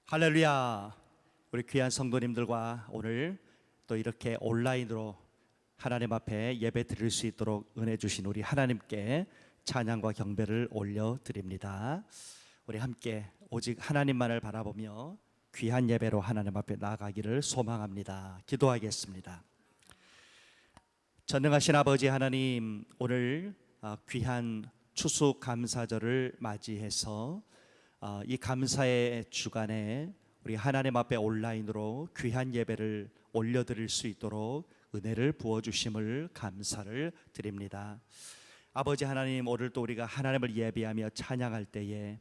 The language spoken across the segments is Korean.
할렐루야. 우리 귀한 성도님들과 오늘 또 이렇게 온라인으로 하나님 앞에 예배 드릴 수 있도록 은혜 주신 우리 하나님께 찬양과 경배를 올려드립니다. 우리 함께 오직 하나님만을 바라보며 귀한 예배로 하나님 앞에 나아가기를 소망합니다. 기도하겠습니다. 전능하신 아버지 하나님, 오늘 귀한 추수감사절을 맞이해서 이 감사의 주간에 우리 하나님 앞에 온라인으로 귀한 예배를 올려드릴 수 있도록 은혜를 부어주심을 감사를 드립니다. 아버지 하나님, 오늘 또 우리가 하나님을 예배하며 찬양할 때에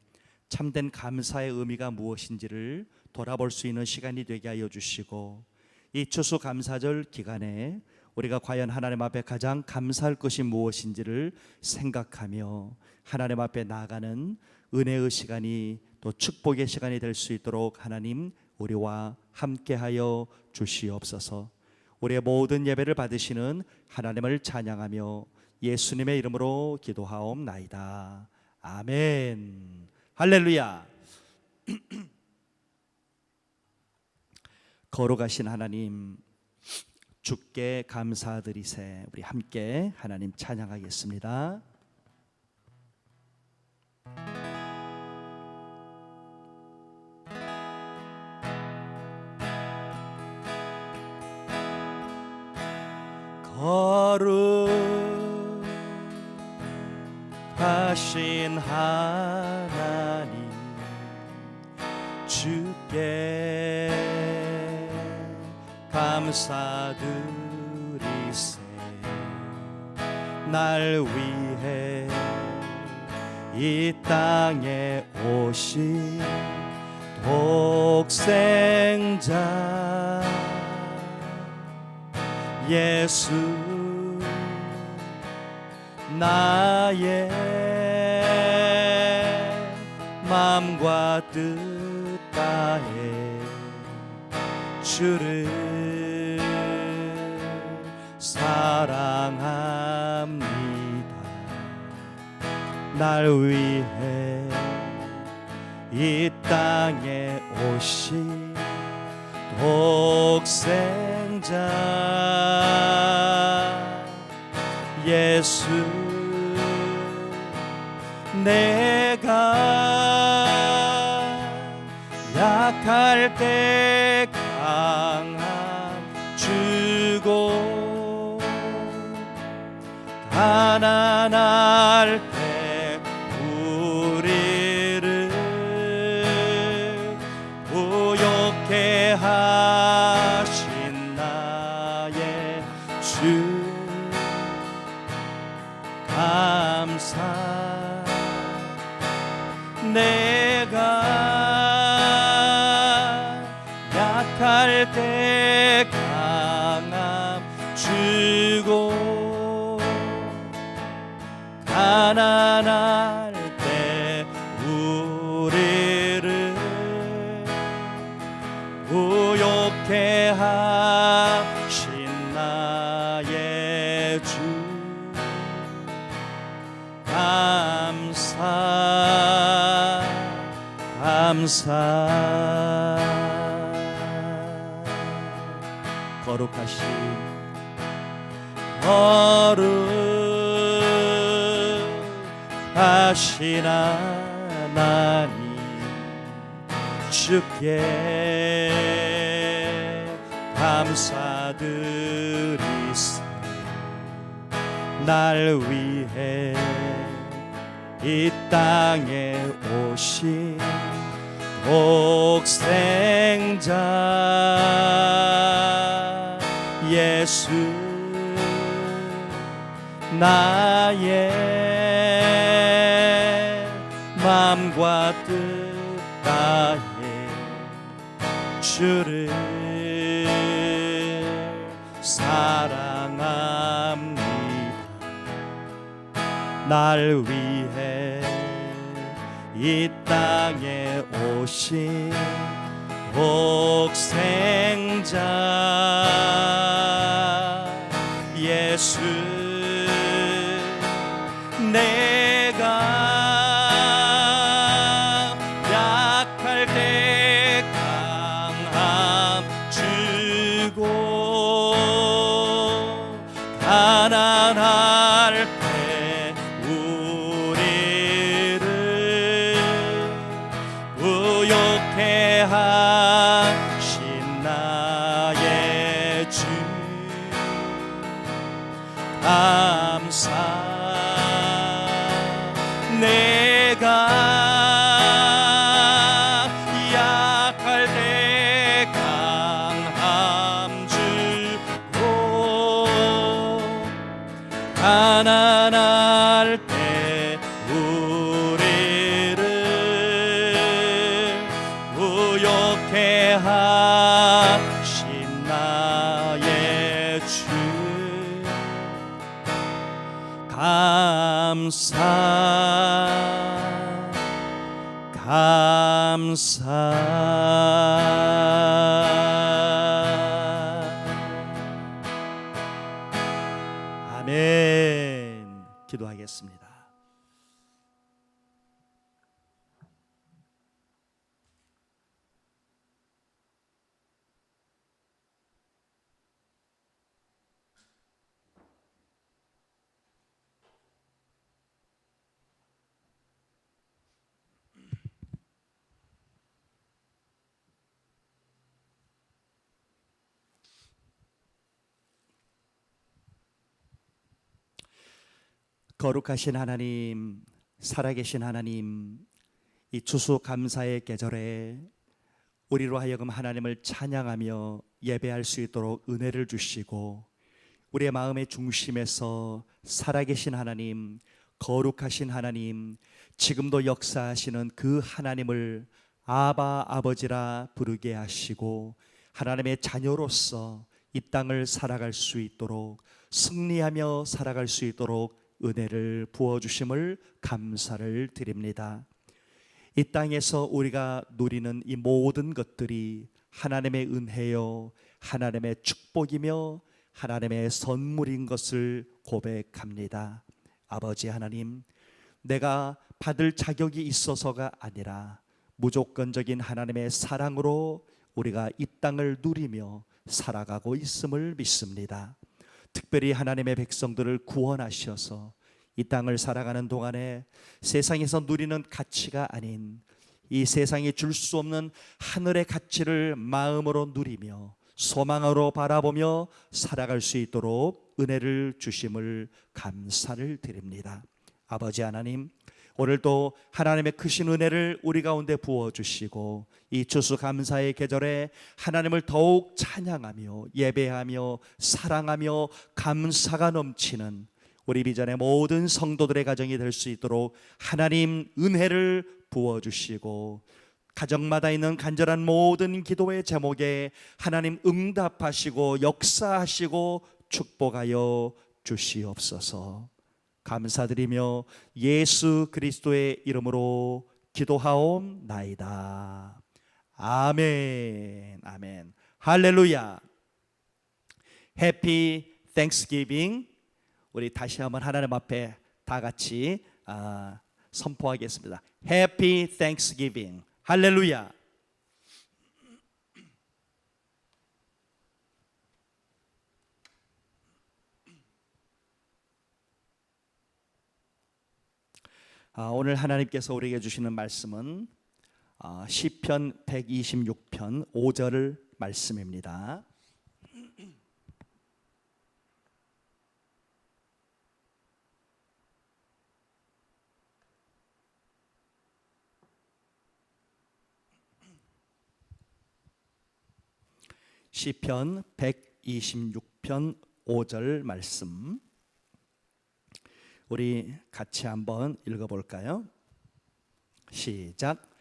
참된 감사의 의미가 무엇인지를 돌아볼 수 있는 시간이 되게 하여 주시고, 이 추수감사절 기간에 우리가 과연 하나님 앞에 가장 감사할 것이 무엇인지를 생각하며 하나님 앞에 나아가는 은혜의 시간이, 또 축복의 시간이 될 수 있도록 하나님 우리와 함께하여 주시옵소서. 우리의 모든 예배를 받으시는 하나님을 찬양하며 예수님의 이름으로 기도하옵나이다. 아멘. 할렐루야. 거룩하신 하나님, 주께 감사드리세. 우리 함께 하나님 찬양하겠습니다. 거룩하신 하나님, 주께 감사드리세. 날 위해 이 땅에 오신 독생자 예수, 나의 마음과 뜻 다해 주를 사랑합니다. 날 위해 이 땅에 오신 독생자 예수, 내가 약할 때 강함 주고, 가난할 때 우리를 부욕해 하신 나의 주, 감사. 내가 약할 때 강함 주고, 가난할 때 우리를 부욕해 하신 나의 주, 감사. 거룩하신 하나님, 주께 감사드리세. 날 위해 이 땅에 오신 독생자 예수, 나의 마음과 뜻 다해 주를 사랑합니다. 날 위해 이 땅에 오신 독생자 예수, 내가 약할 때 내가 약할 때 강함 주고 가난할 때 우리를 부욕해 하신 나의 주 아멘. 기도하겠습니다. 거룩하신 하나님, 살아계신 하나님, 이 추수감사의 계절에 우리로 하여금 하나님을 찬양하며 예배할 수 있도록 은혜를 주시고 우리의 마음의 중심에서 살아계신 하나님, 거룩하신 하나님, 지금도 역사하시는 그 하나님을 아바 아버지라 부르게 하시고 하나님의 자녀로서 이 땅을 살아갈 수 있도록 승리하며 살아갈 수 있도록 은혜를 부어주심을 감사를 드립니다. 이 땅에서 우리가 누리는 이 모든 것들이 하나님의 은혜요 하나님의 축복이며 하나님의 선물인 것을 고백합니다. 아버지 하나님, 내가 받을 자격이 있어서가 아니라 무조건적인 하나님의 사랑으로 우리가 이 땅을 누리며 살아가고 있음을 믿습니다. 특별히 하나님의 백성들을 구원하셔서 이 땅을 살아가는 동안에 세상에서 누리는 가치가 아닌 이 세상이 줄 수 없는 하늘의 가치를 마음으로 누리며 소망으로 바라보며 살아갈 수 있도록 은혜를 주심을 감사를 드립니다. 아버지 하나님, 오늘도 하나님의 크신 은혜를 우리 가운데 부어주시고 이 추수감사의 계절에 하나님을 더욱 찬양하며 예배하며 사랑하며 감사가 넘치는 우리 비전의 모든 성도들의 가정이 될 수 있도록 하나님 은혜를 부어주시고 가정마다 있는 간절한 모든 기도의 제목에 하나님 응답하시고 역사하시고 축복하여 주시옵소서. 감사드리며 예수 그리스도의 이름으로 기도하옵나이다. 아멘. 아멘. 할렐루야. 해피 땡스기빙. 우리 다시 한번 하나님 앞에 다 같이 선포하겠습니다. 해피 땡스기빙. 할렐루야. 오늘 하나님께서 우리에게 주시는 말씀은 시편 126편 5절 말씀입니다. 시편 126편 5절 말씀 우리 같이 한번 읽어볼까요? 시작.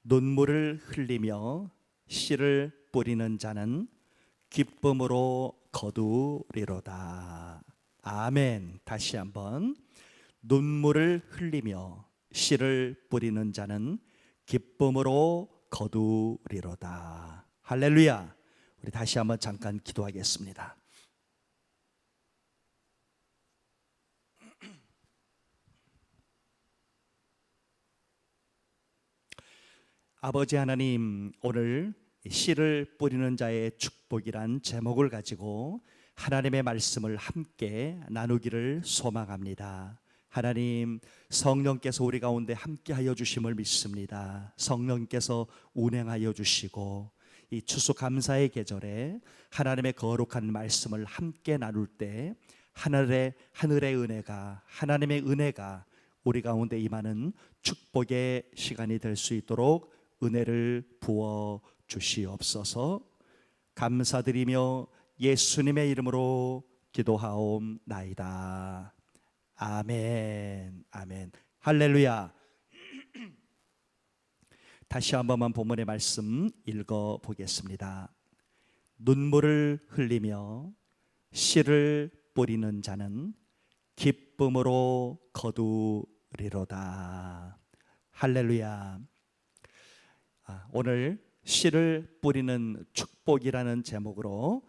눈물을 흘리며 씨를 뿌리는 자는 기쁨으로 거두리로다. 아멘. 다시 한번. 눈물을 흘리며 씨를 뿌리는 자는 기쁨으로 거두리로다. 할렐루야. 우리 다시 한번 잠깐 기도하겠습니다. 아버지 하나님, 오늘 씨를 뿌리는 자의 축복이란 제목을 가지고 하나님의 말씀을 함께 나누기를 소망합니다. 하나님, 성령께서 우리 가운데 함께하여 주심을 믿습니다. 성령께서 운행하여 주시고 이 추수감사의 계절에 하나님의 거룩한 말씀을 함께 나눌 때 하늘의 은혜가, 하나님의 은혜가 우리 가운데 임하는 축복의 시간이 될 수 있도록 은혜를 부어 주시옵소서. 감사드리며 예수님의 이름으로 기도하옵나이다. 아멘. 아멘. 할렐루야. 다시 한 번만 본문의 말씀 읽어 보겠습니다. 눈물을 흘리며 씨를 뿌리는 자는 기쁨으로 거두리로다. 할렐루야. 오늘 씨를 뿌리는 축복이라는 제목으로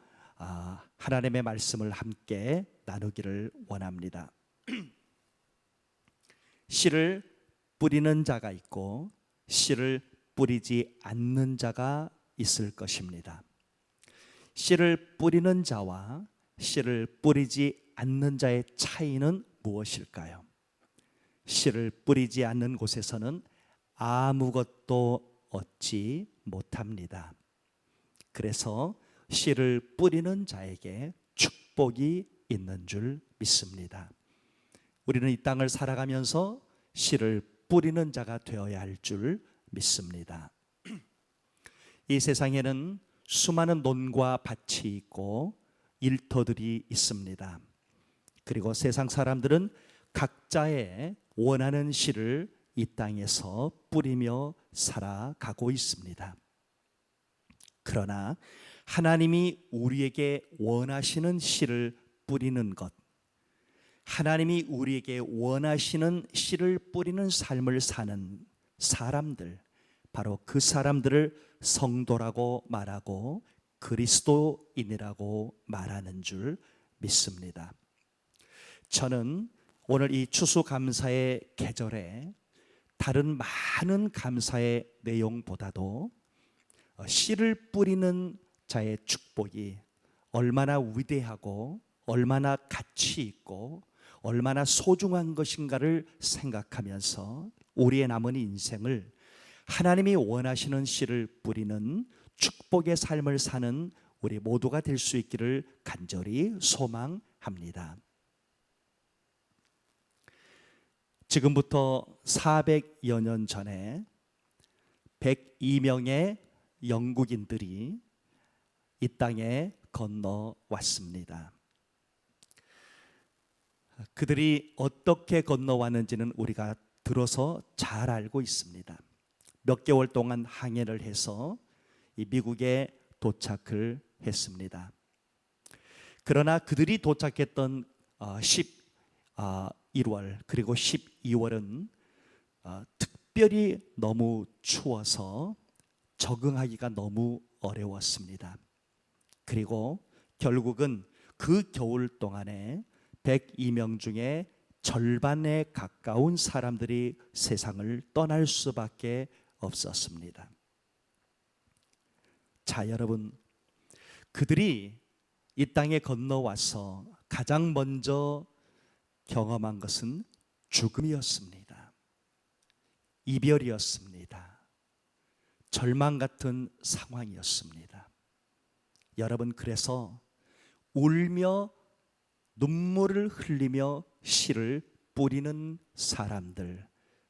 하나님의 말씀을 함께 나누기를 원합니다. 씨를 뿌리는 자가 있고 씨를 뿌리지 않는 자가 있을 것입니다. 씨를 뿌리는 자와 씨를 뿌리지 않는 자의 차이는 무엇일까요? 씨를 뿌리지 않는 곳에서는 아무것도 얻지 못합니다. 그래서 씨를 뿌리는 자에게 축복이 있는 줄 믿습니다. 우리는 이 땅을 살아가면서 씨를 뿌리는 자가 되어야 할 줄 믿습니다. 이 세상에는 수많은 논과 밭이 있고 일터들이 있습니다. 그리고 세상 사람들은 각자의 원하는 씨를 이 땅에서 뿌리며 살아가고 있습니다. 그러나 하나님이 우리에게 원하시는 씨를 뿌리는 것, 하나님이 우리에게 원하시는 씨를 뿌리는 삶을 사는 사람들, 바로 그 사람들을 성도라고 말하고 그리스도인이라고 말하는 줄 믿습니다. 저는 오늘 이 추수감사의 계절에 다른 많은 감사의 내용보다도 씨를 뿌리는 자의 축복이 얼마나 위대하고 얼마나 가치 있고 얼마나 소중한 것인가를 생각하면서 우리의 남은 인생을 하나님이 원하시는 씨를 뿌리는 축복의 삶을 사는 우리 모두가 될 수 있기를 간절히 소망합니다. 지금부터 400여 년 전에 102명의 영국인들이 이 땅에 건너왔습니다. 그들이 어떻게 건너왔는지는 우리가 들어서 잘 알고 있습니다. 몇 개월 동안 항해를 해서 이 미국에 도착을 했습니다. 그러나 그들이 도착했던 11월 그리고 12월은 특별히 너무 추워서 적응하기가 너무 어려웠습니다. 그리고 결국은 그 겨울 동안에 102명 중에 절반에 가까운 사람들이 세상을 떠날 수밖에 없었습니다. 자, 여러분, 그들이 이 땅에 건너와서 가장 먼저 경험한 것은 죽음이었습니다. 이별이었습니다. 절망 같은 상황이었습니다. 여러분, 그래서 울며 눈물을 흘리며 씨를 뿌리는 사람들,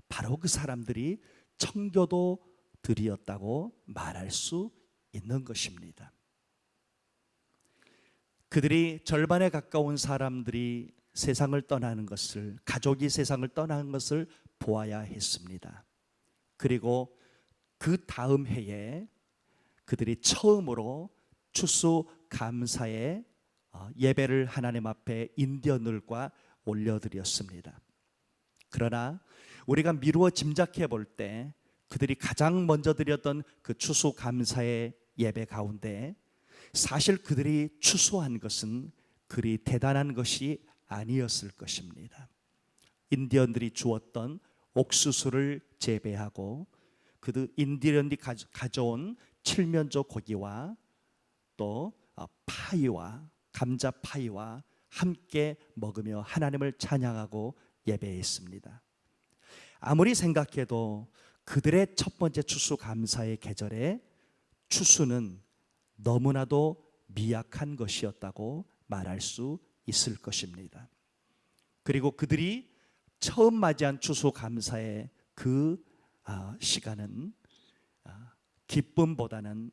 바로 그 사람들이 청교도들이었다고 말할 수 있는 것입니다. 그들이 절반에 가까운 사람들이 세상을 떠나는 것을, 가족이 세상을 떠나는 것을 보아야 했습니다. 그리고 그 다음 해에 그들이 처음으로 추수감사의 예배를 하나님 앞에 인디언들과 올려드렸습니다. 그러나 우리가 미루어 짐작해 볼 때 그들이 가장 먼저 드렸던 그 추수감사의 예배 가운데 사실 그들이 추수한 것은 그리 대단한 것이 아니었을 것입니다. 인디언들이 주었던 옥수수를 재배하고 그 인디언들이 가져온 칠면조 고기와 또 파이와 감자 파이와 함께 먹으며 하나님을 찬양하고 예배했습니다. 아무리 생각해도 그들의 첫 번째 추수감사의 계절에 추수는 너무나도 미약한 것이었다고 말할 수 있을 것입니다. 그리고 그들이 처음 맞이한 추수감사의 그 시간은 기쁨보다는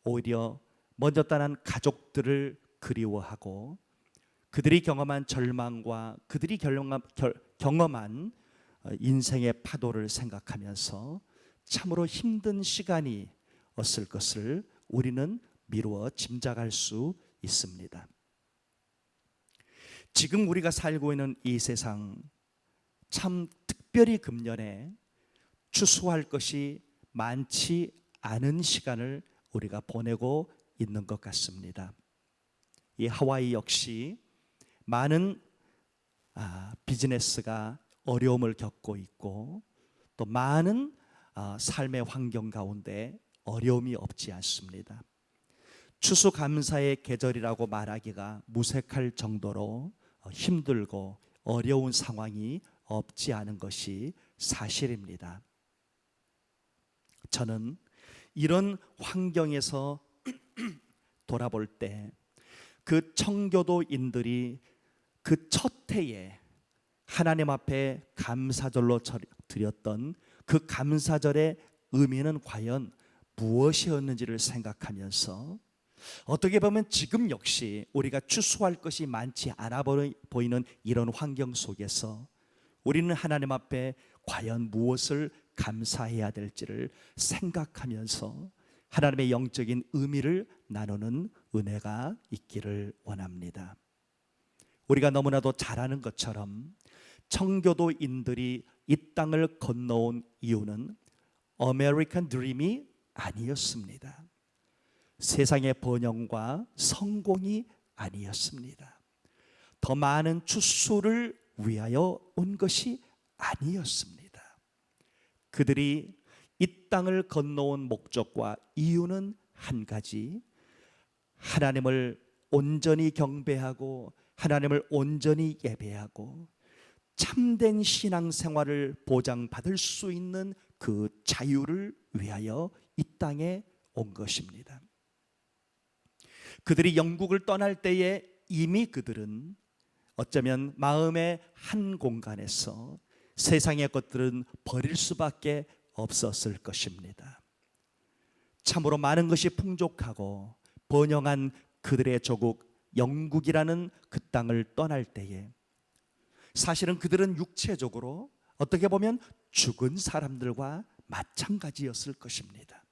오히려 먼저 떠난 가족들을 그리워하고 그들이 경험한 절망과 그들이 경험한 인생의 파도를 생각하면서 참으로 힘든 시간이었을 것을 우리는 미루어 짐작할 수 있습니다. 지금 우리가 살고 있는 이 세상, 참 특별히 금년에 추수할 것이 많지 않은 시간을 우리가 보내고 있는 것 같습니다. 이 하와이 역시 많은 비즈니스가 어려움을 겪고 있고 또 많은 삶의 환경 가운데 어려움이 없지 않습니다. 추수감사의 계절이라고 말하기가 무색할 정도로 힘들고 어려운 상황이 없지 않은 것이 사실입니다. 저는 이런 환경에서 돌아볼 때 그 청교도인들이 그 첫 해에 하나님 앞에 감사절로 드렸던 그 감사절의 의미는 과연 무엇이었는지를 생각하면서 어떻게 보면 지금 역시 우리가 추수할 것이 많지 않아 보이는 이런 환경 속에서 우리는 하나님 앞에 과연 무엇을 감사해야 될지를 생각하면서 하나님의 영적인 의미를 나누는 은혜가 있기를 원합니다. 우리가 너무나도 잘 아는 것처럼 청교도인들이 이 땅을 건너온 이유는 아메리칸 드림이 아니었습니다. 세상의 번영과 성공이 아니었습니다. 더 많은 추수를 위하여 온 것이 아니었습니다. 그들이 이 땅을 건너온 목적과 이유는 한 가지, 하나님을 온전히 경배하고 하나님을 온전히 예배하고 참된 신앙생활을 보장받을 수 있는 그 자유를 위하여 이 땅에 온 것입니다. 그들이 영국을 떠날 때에 이미 그들은 어쩌면 마음의 한 공간에서 세상의 것들은 버릴 수밖에 없었을 것입니다. 참으로 많은 것이 풍족하고 번영한 그들의 조국 영국이라는 그 땅을 떠날 때에 사실은 그들은 육체적으로 어떻게 보면 죽은 사람들과 마찬가지였을 것입니다.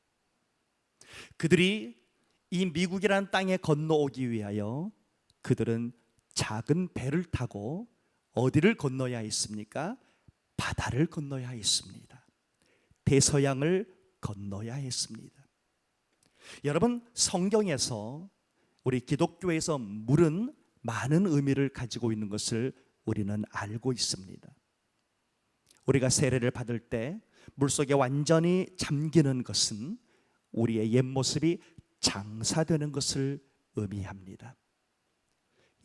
그들이 이 미국이라는 땅에 건너오기 위하여 그들은 작은 배를 타고 어디를 건너야 했습니까? 바다를 건너야 했습니다. 대서양을 건너야 했습니다. 여러분, 성경에서 우리 기독교에서 물은 많은 의미를 가지고 있는 것을 우리는 알고 있습니다. 우리가 세례를 받을 때 물속에 완전히 잠기는 것은 우리의 옛모습이 장사되는 것을 의미합니다.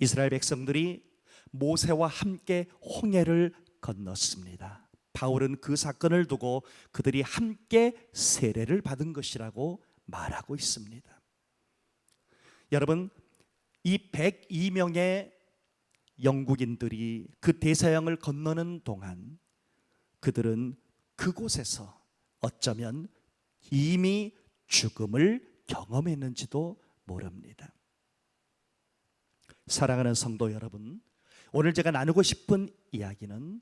이스라엘 백성들이 모세와 함께 홍해를 건넜습니다. 바울은 그 사건을 두고 그들이 함께 세례를 받은 것이라고 말하고 있습니다. 여러분, 이 102명의 영국인들이 그 대서양을 건너는 동안 그들은 그곳에서 어쩌면 이미 죽음을 경험했는지도 모릅니다. 사랑하는 성도 여러분, 오늘 제가 나누고 싶은 이야기는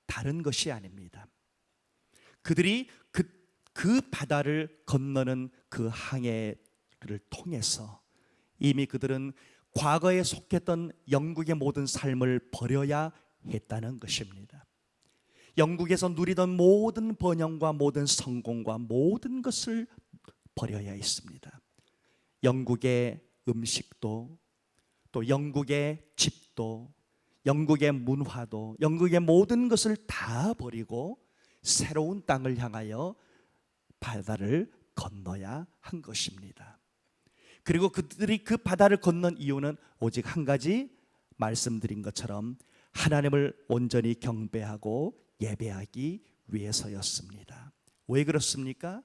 다른 것이 아닙니다. 그들이 그 바다를 건너는 그 항해를 통해서 이미 그들은 과거에 속했던 영국의 모든 삶을 버려야 했다는 것입니다. 영국에서 누리던 모든 번영과 모든 성공과 모든 것을 버려야 했습니다. 영국의 음식도, 또 영국의 집도, 영국의 문화도, 영국의 모든 것을 다 버리고 새로운 땅을 향하여 바다를 건너야 한 것입니다. 그리고 그들이 그 바다를 건넌 이유는 오직 한 가지, 말씀드린 것처럼 하나님을 온전히 경배하고 예배하기 위해서였습니다. 왜 그렇습니까?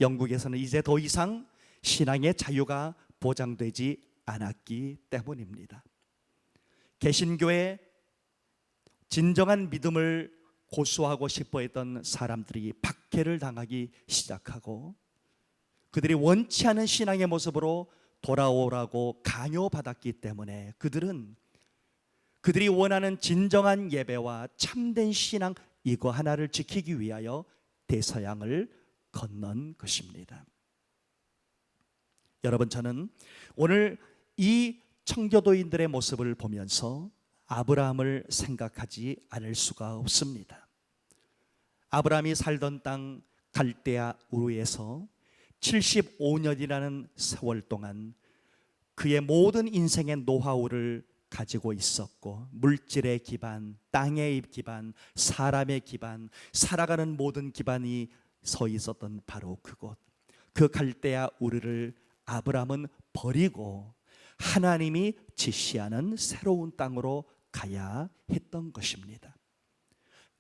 영국에서는 이제 더 이상 신앙의 자유가 보장되지 않았기 때문입니다. 개신교의 진정한 믿음을 고수하고 싶어 했던 사람들이 박해를 당하기 시작하고, 그들이 원치 않은 신앙의 모습으로 돌아오라고 강요받았기 때문에 그들이 원하는 진정한 예배와 참된 신앙, 이거 하나를 지키기 위하여 대서양을 건넌 것입니다. 여러분, 저는 오늘 이 청교도인들의 모습을 보면서 아브라함을 생각하지 않을 수가 없습니다. 아브라함이 살던 땅 갈대아 우르에서 75년이라는 세월 동안 그의 모든 인생의 노하우를 가지고 있었고, 물질의 기반, 땅의 기반, 사람의 기반, 살아가는 모든 기반이 서 있었던 바로 그곳, 그 갈대아 우르를 아브라함은 버리고 하나님이 지시하는 새로운 땅으로 가야 했던 것입니다.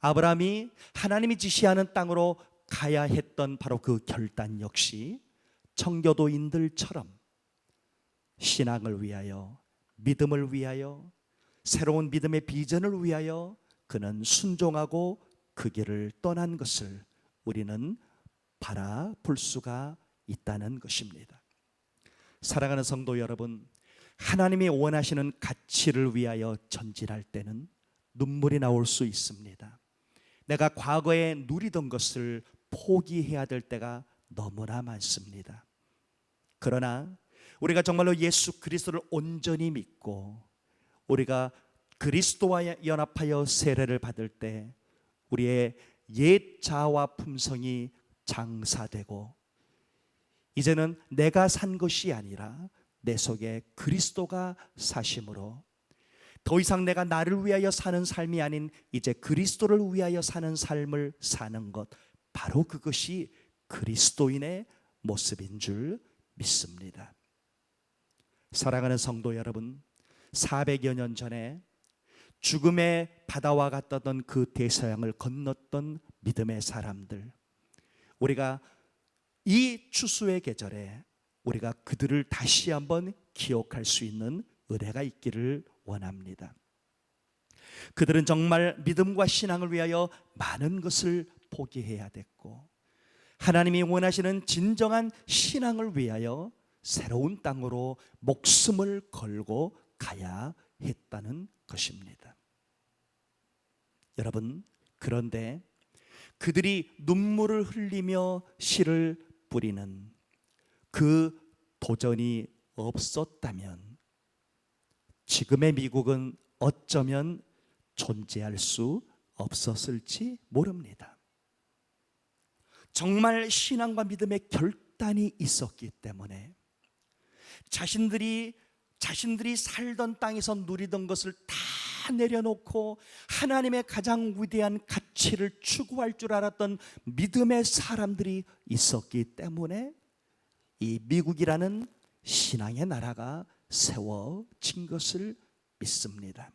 아브라함이 하나님이 지시하는 땅으로 가야 했던 바로 그 결단 역시 청교도인들처럼 신앙을 위하여, 믿음을 위하여, 새로운 믿음의 비전을 위하여 그는 순종하고 그 길을 떠난 것을 우리는 바라볼 수가 있다는 것입니다. 사랑하는 성도 여러분, 하나님이 원하시는 가치를 위하여 전진할 때는 눈물이 나올 수 있습니다. 내가 과거에 누리던 것을 포기해야 될 때가 너무나 많습니다. 그러나 우리가 정말로 예수 그리스도를 온전히 믿고 우리가 그리스도와 연합하여 세례를 받을 때 우리의 옛 자아와 품성이 장사되고, 이제는 내가 산 것이 아니라 내 속에 그리스도가 사심으로 더 이상 내가 나를 위하여 사는 삶이 아닌 이제 그리스도를 위하여 사는 삶을 사는 것, 바로 그것이 그리스도인의 모습인 줄 믿습니다. 사랑하는 성도 여러분, 400여 년 전에 죽음의 바다와 같았던 그 대서양을 건넜던 믿음의 사람들, 우리가 이 추수의 계절에 우리가 그들을 다시 한번 기억할 수 있는 은혜가 있기를 원합니다. 그들은 정말 믿음과 신앙을 위하여 많은 것을 포기해야 됐고, 하나님이 원하시는 진정한 신앙을 위하여 새로운 땅으로 목숨을 걸고 가야 했다는 것입니다. 여러분, 그런데 그들이 눈물을 흘리며 씨를 뿌리는 그 도전이 없었다면 지금의 미국은 어쩌면 존재할 수 없었을지 모릅니다. 정말 신앙과 믿음의 결단이 있었기 때문에 자신들이 살던 땅에서 누리던 것을 다 내려놓고 하나님의 가장 위대한 가치를 추구할 줄 알았던 믿음의 사람들이 있었기 때문에 이 미국이라는 신앙의 나라가 세워진 것을 믿습니다.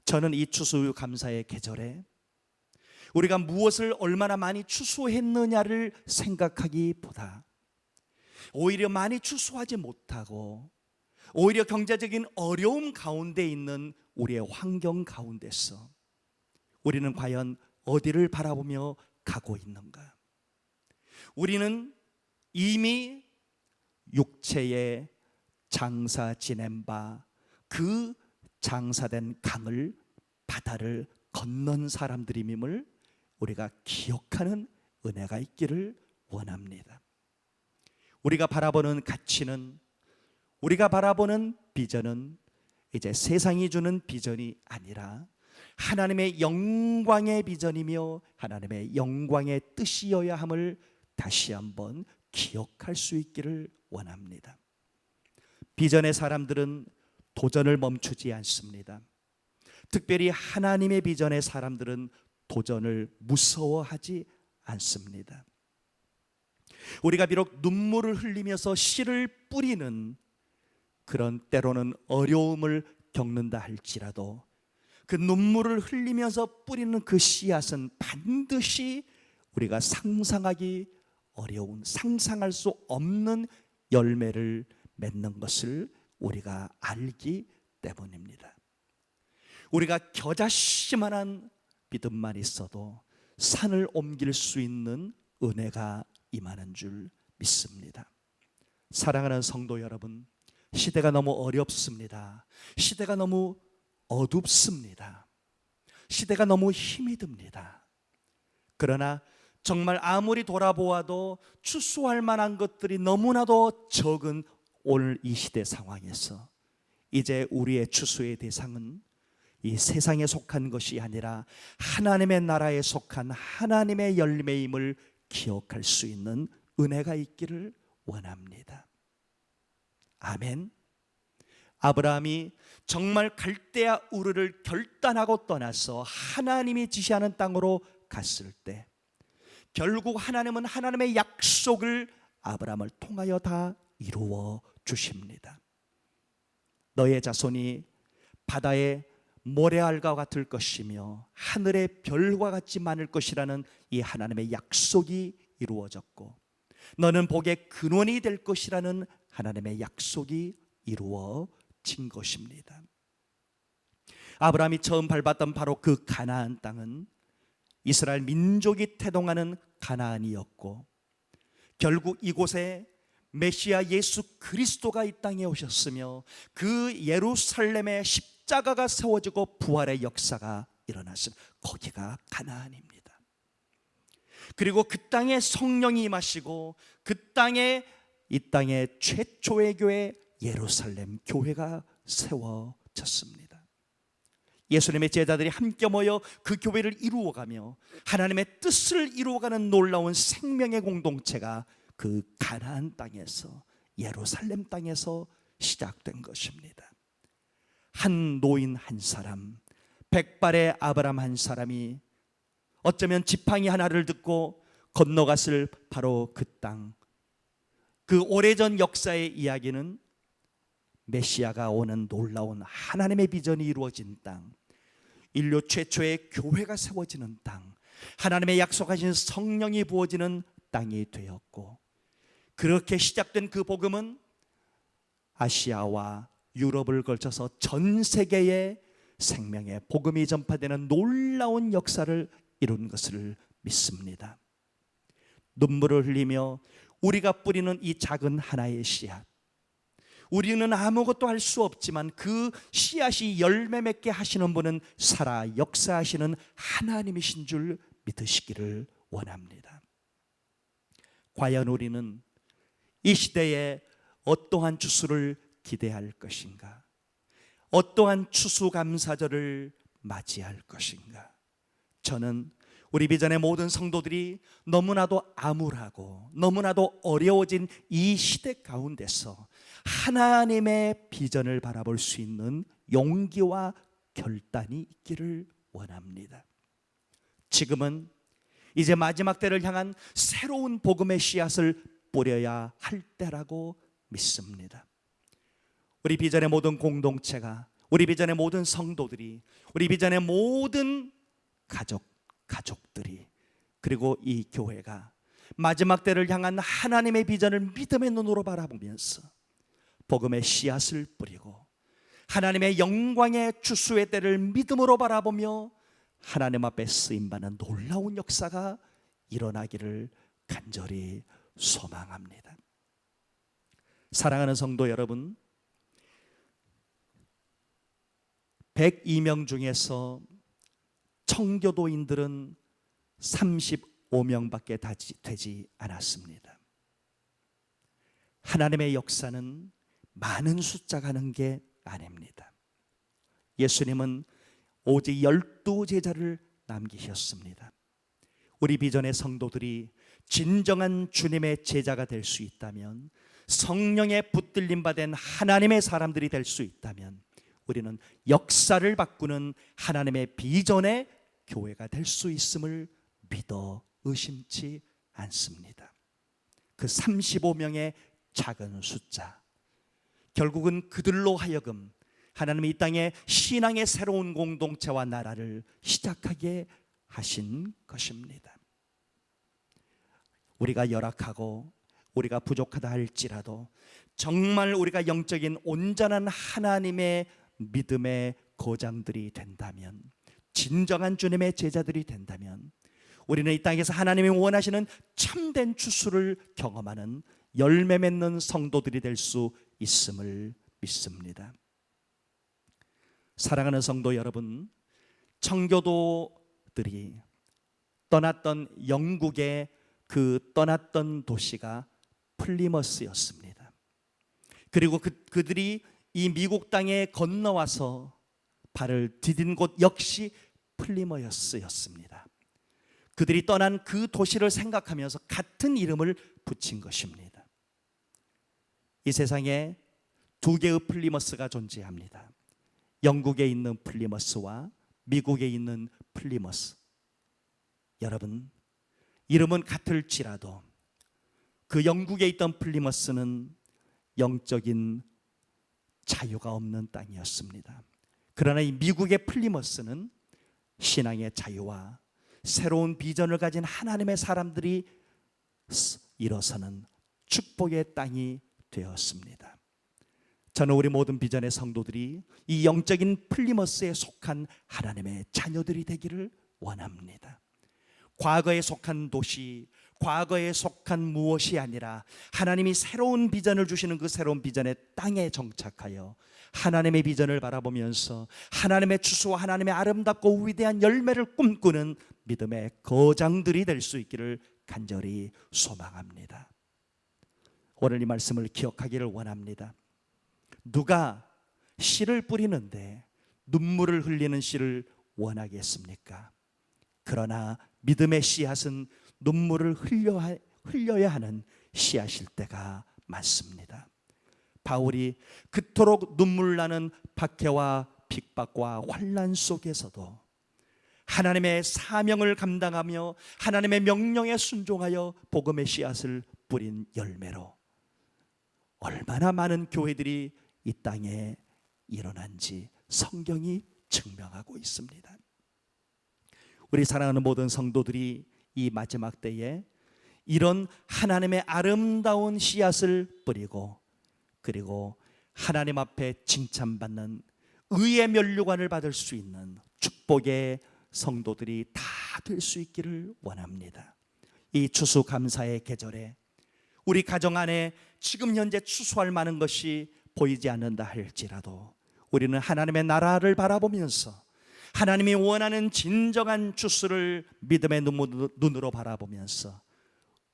저는 이 추수감사의 계절에 우리가 무엇을 얼마나 많이 추수했느냐를 생각하기보다 오히려 많이 추수하지 못하고 오히려 경제적인 어려움 가운데 있는 우리의 환경 가운데서 우리는 과연 어디를 바라보며 가고 있는가? 우리는 이미 육체의 장사 지낸 바 그 장사된 강을, 바다를 건넌 사람들임을 우리가 기억하는 은혜가 있기를 원합니다. 우리가 바라보는 가치는, 우리가 바라보는 비전은 이제 세상이 주는 비전이 아니라 하나님의 영광의 비전이며 하나님의 영광의 뜻이어야 함을 다시 한번 기억할 수 있기를 원합니다. 비전의 사람들은 도전을 멈추지 않습니다. 특별히 하나님의 비전의 사람들은 도전을 무서워하지 않습니다. 우리가 비록 눈물을 흘리면서 씨를 뿌리는 그런 때로는 어려움을 겪는다 할지라도 그 눈물을 흘리면서 뿌리는 그 씨앗은 반드시 우리가 상상하기 어려운, 상상할 수 없는 열매를 맺는 것을 우리가 알기 때문입니다. 우리가 겨자씨만한 믿음만 있어도 산을 옮길 수 있는 은혜가 임하는 줄 믿습니다. 사랑하는 성도 여러분, 시대가 너무 어렵습니다. 시대가 너무 어둡습니다. 시대가 너무 힘이 듭니다. 그러나 정말 아무리 돌아보아도 추수할 만한 것들이 너무나도 적은 오늘 이 시대 상황에서 이제 우리의 추수의 대상은 이 세상에 속한 것이 아니라 하나님의 나라에 속한 하나님의 열매임을 기억할 수 있는 은혜가 있기를 원합니다. 아멘. 아브라함이 정말 갈대아 우르를 결단하고 떠나서 하나님이 지시하는 땅으로 갔을 때 결국 하나님은 하나님의 약속을 아브라함을 통하여 다 이루어 주십니다. 너의 자손이 바다의 모래알과 같을 것이며 하늘의 별과 같이 많을 것이라는 이 하나님의 약속이 이루어졌고, 너는 복의 근원이 될 것이라는 하나님의 약속이 이루어진 것입니다. 아브라함이 처음 밟았던 바로 그 가나안 땅은 이스라엘 민족이 태동하는 가나안이었고, 결국 이곳에 메시아 예수 그리스도가 이 땅에 오셨으며 그 예루살렘에 십자가가 세워지고 부활의 역사가 일어났습니다. 거기가 가나안입니다. 그리고 그 땅에 성령이 임하시고 그 땅에 이 땅의 최초의 교회 예루살렘 교회가 세워졌습니다. 예수님의 제자들이 함께 모여 그 교회를 이루어가며 하나님의 뜻을 이루어가는 놀라운 생명의 공동체가 그 가나안 땅에서, 예루살렘 땅에서 시작된 것입니다. 한 노인 한 사람, 백발의 아브라함 한 사람이 어쩌면 지팡이 하나를 듣고 건너갔을 바로 그 땅, 그 오래전 역사의 이야기는 메시아가 오는 놀라운 하나님의 비전이 이루어진 땅, 인류 최초의 교회가 세워지는 땅, 하나님의 약속하신 성령이 부어지는 땅이 되었고, 그렇게 시작된 그 복음은 아시아와 유럽을 걸쳐서 전 세계에 생명의 복음이 전파되는 놀라운 역사를 이룬 것을 믿습니다. 눈물을 흘리며 우리가 뿌리는 이 작은 하나의 씨앗, 우리는 아무것도 할 수 없지만 그 씨앗이 열매 맺게 하시는 분은 살아 역사하시는 하나님이신 줄 믿으시기를 원합니다. 과연 우리는 이 시대에 어떠한 추수를 기대할 것인가? 어떠한 추수감사절을 맞이할 것인가? 저는 우리 비전의 모든 성도들이 너무나도 암울하고 너무나도 어려워진 이 시대 가운데서 하나님의 비전을 바라볼 수 있는 용기와 결단이 있기를 원합니다. 지금은 이제 마지막 때를 향한 새로운 복음의 씨앗을 뿌려야 할 때라고 믿습니다. 우리 비전의 모든 공동체가, 우리 비전의 모든 성도들이, 우리 비전의 모든 가족들이, 그리고 이 교회가 마지막 때를 향한 하나님의 비전을 믿음의 눈으로 바라보면서 복음의 씨앗을 뿌리고 하나님의 영광의 추수의 때를 믿음으로 바라보며 하나님 앞에 쓰임받는 놀라운 역사가 일어나기를 간절히 소망합니다. 사랑하는 성도 여러분, 102명 중에서 청교도인들은 35명밖에 되지 않았습니다. 하나님의 역사는 많은 숫자가 하는 게 아닙니다. 예수님은 오직 12제자를 남기셨습니다. 우리 비전의 성도들이 진정한 주님의 제자가 될 수 있다면, 성령의 붙들림 받은 하나님의 사람들이 될 수 있다면, 우리는 역사를 바꾸는 하나님의 비전의 교회가 될 수 있음을 믿어 의심치 않습니다. 그 35명의 작은 숫자, 결국은 그들로 하여금 하나님이 이 땅에 신앙의 새로운 공동체와 나라를 시작하게 하신 것입니다. 우리가 열악하고 우리가 부족하다 할지라도 정말 우리가 영적인 온전한 하나님의 믿음의 거장들이 된다면, 진정한 주님의 제자들이 된다면 우리는 이 땅에서 하나님이 원하시는 참된 추수를 경험하는 열매 맺는 성도들이 될 수 있음을 믿습니다. 사랑하는 성도 여러분, 청교도들이 떠났던 영국의 그 떠났던 도시가 플리머스였습니다. 그리고 그들이 이 미국 땅에 건너와서 발을 디딘 곳 역시 플리머스였습니다. 그들이 떠난 그 도시를 생각하면서 같은 이름을 붙인 것입니다. 이 세상에 두 개의 플리머스가 존재합니다. 영국에 있는 플리머스와 미국에 있는 플리머스. 여러분, 이름은 같을지라도 그 영국에 있던 플리머스는 영적인 자유가 없는 땅이었습니다. 그러나 이 미국의 플리머스는 신앙의 자유와 새로운 비전을 가진 하나님의 사람들이 일어서는 축복의 땅이 되었습니다. 저는 우리 모든 비전의 성도들이 이 영적인 플리머스에 속한 하나님의 자녀들이 되기를 원합니다. 과거에 속한 도시, 과거에 속한 무엇이 아니라 하나님이 새로운 비전을 주시는 그 새로운 비전의 땅에 정착하여 하나님의 비전을 바라보면서 하나님의 추수와 하나님의 아름답고 위대한 열매를 꿈꾸는 믿음의 거장들이 될 수 있기를 간절히 소망합니다. 오늘 이 말씀을 기억하기를 원합니다. 누가 씨를 뿌리는데 눈물을 흘리는 씨를 원하겠습니까? 그러나 믿음의 씨앗은 눈물을 흘려야 하는 씨앗일 때가 많습니다. 바울이 그토록 눈물 나는 박해와 핍박과 환난 속에서도 하나님의 사명을 감당하며 하나님의 명령에 순종하여 복음의 씨앗을 뿌린 열매로 얼마나 많은 교회들이 이 땅에 일어난지 성경이 증명하고 있습니다. 우리 사랑하는 모든 성도들이 이 마지막 때에 이런 하나님의 아름다운 씨앗을 뿌리고 그리고 하나님 앞에 칭찬받는 의의 면류관을 받을 수 있는 축복의 성도들이 다 될 수 있기를 원합니다. 이 추수감사의 계절에 우리 가정 안에 지금 현재 추수할 만한 것이 보이지 않는다 할지라도 우리는 하나님의 나라를 바라보면서 하나님이 원하는 진정한 추수를 믿음의 눈으로 바라보면서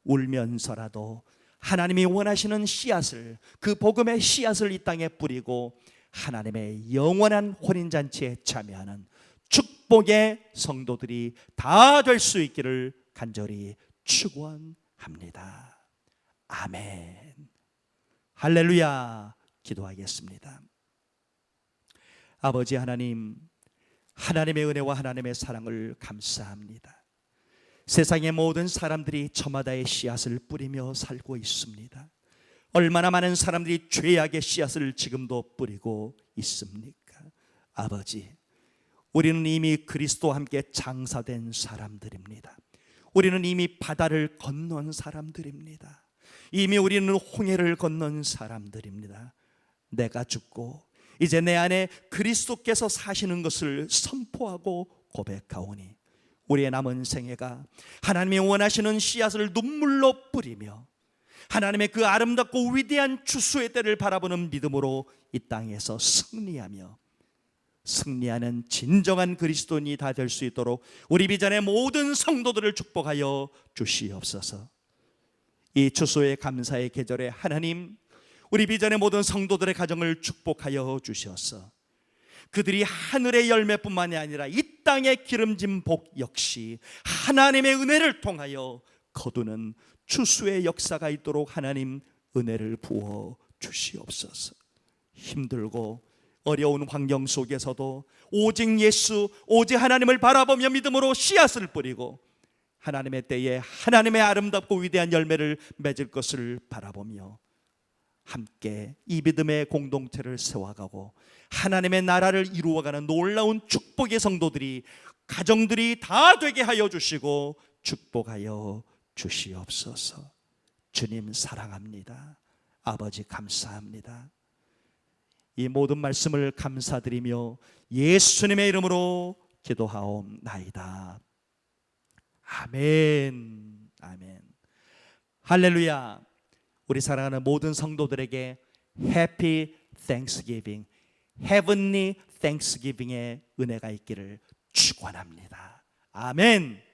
울면서라도 하나님이 원하시는 씨앗을, 그 복음의 씨앗을 이 땅에 뿌리고 하나님의 영원한 혼인잔치에 참여하는 축복의 성도들이 다 될 수 있기를 간절히 축원합니다. 아멘. 할렐루야. 기도하겠습니다. 아버지 하나님, 하나님의 은혜와 하나님의 사랑을 감사합니다. 세상의 모든 사람들이 저마다의 씨앗을 뿌리며 살고 있습니다. 얼마나 많은 사람들이 죄악의 씨앗을 지금도 뿌리고 있습니까? 아버지, 우리는 이미 그리스도와 함께 장사된 사람들입니다. 우리는 이미 바다를 건넌 사람들입니다. 이미 우리는 홍해를 건넌 사람들입니다. 내가 죽고 이제 내 안에 그리스도께서 사시는 것을 선포하고 고백하오니 우리의 남은 생애가 하나님이 원하시는 씨앗을 눈물로 뿌리며 하나님의 그 아름답고 위대한 추수의 때를 바라보는 믿음으로 이 땅에서 승리하는 진정한 그리스도인이 다 될 수 있도록 우리 비전의 모든 성도들을 축복하여 주시옵소서. 이 추수의 감사의 계절에 하나님, 우리 비전의 모든 성도들의 가정을 축복하여 주셔서 그들이 하늘의 열매뿐만이 아니라 이 땅의 기름진 복 역시 하나님의 은혜를 통하여 거두는 추수의 역사가 있도록 하나님 은혜를 부어 주시옵소서. 힘들고 어려운 환경 속에서도 오직 예수, 오직 하나님을 바라보며 믿음으로 씨앗을 뿌리고 하나님의 때에 하나님의 아름답고 위대한 열매를 맺을 것을 바라보며 함께 이 믿음의 공동체를 세워가고 하나님의 나라를 이루어가는 놀라운 축복의 성도들이, 가정들이 다 되게 하여 주시고 축복하여 주시옵소서. 주님 사랑합니다. 아버지 감사합니다. 이 모든 말씀을 감사드리며 예수님의 이름으로 기도하옵나이다. 아멘. 아멘. 할렐루야. 우리 사랑하는 모든 성도들에게 해피 땡스기빙, 헤븐리 땡스기빙의 은혜가 있기를 축원합니다. 아멘.